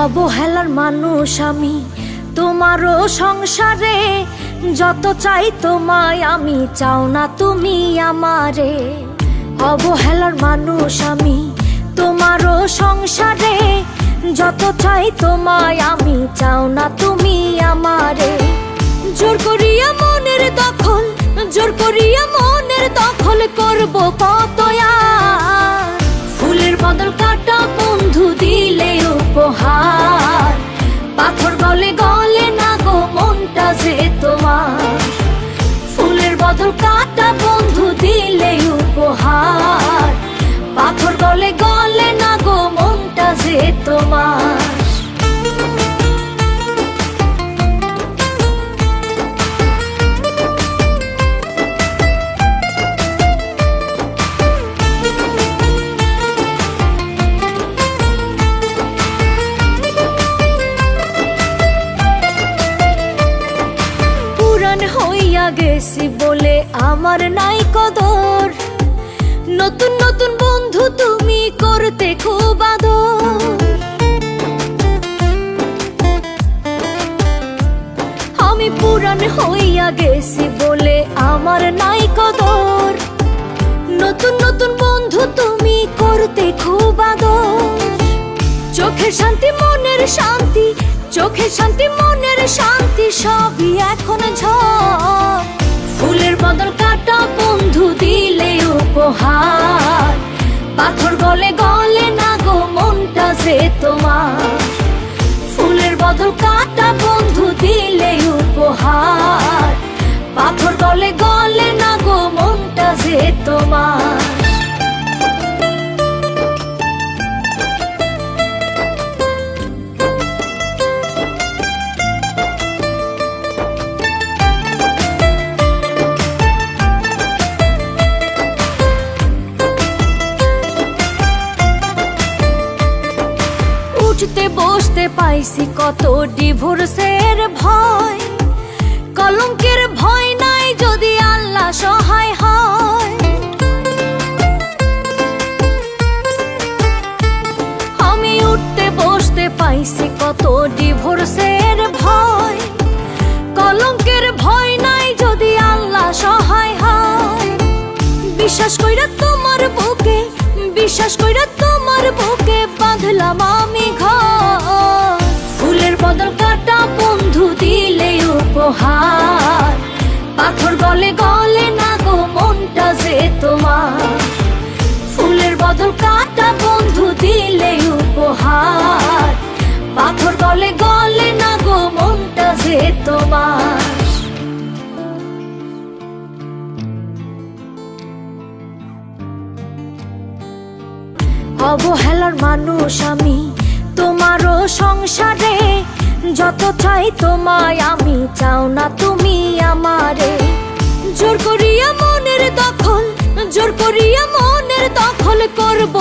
অবহেলার মানুষ আমি তোমারও সংসারে, যত চাই তোমায় আমি চাও না তুমি আমারে। অবহেলার মানুষ আমি তোমারও সংসারে, যত চাই তোমায় আমি চাও না তুমি আমারে। জোর করিয়া মনের দখল, জোর করিয়া মনের দখল করব কত আর। ফুলের বদল কাটা বন্ধু দিলে উপহার, পাথর গলে গলে না গো মনটা যে তোমার। ফুলের বদল কাটা বন্ধু দিলে উপহার, পাথর গলে গলে না গো মনটা যে তোমার। হইয়া গেছি বলে আমার নাই কদর, নতুন নতুন বন্ধু তুমি করতে খুব আদর। আমি পুরান হইয়া গেছি বলে আমার নাই কদর, নতুন নতুন বন্ধু তুমি করতে খুব আদর। চোখের শান্তি মনের শান্তি, চোখের শান্তি মনের শান্তি সবই এখন ঝড়। ফুলের বদল কাটা বন্ধু দিলে উপহার, পাথর গলে গলে না গো মনটা যে তোমার। ফুলের বদল কাটা বন্ধু দিলে উপহার, পাথর গলে গলে না গো মনটা যে তোমার। উঠতে বসতে পাইছি কত ডিভোর্সের ভয়, কলঙ্কের ভয় নাই যদি আল্লাহ সহায় হয়। আমি উঠতে বসতে পাইছি কত ডিভোর্সের ভয়, কলঙ্কের ভয় নাই যদি আল্লাহ সহায় হয়। বিশ্বাস কইরা তোমার বুকে, বিশ্বাস কইরা তোমার বুকে বাঁধলাম আমি ঘর। ফুলের বদল কাটা বন্ধু দিলে উপহার, পাথর গলে গলে না গো মনটা যে তোমার। ফুলের বদল কাটা বন্ধু দিলে উপহার, পাথর গলে গলে না গো মনটা যে তোমার। অবহেলার মানুষ আমি তোমারও সংসারে, যত চাই তোমায় আমি চাও না তুমি আমারে। জোর করিয়া মনের দখল, জোর করিয়া মনের দখল করব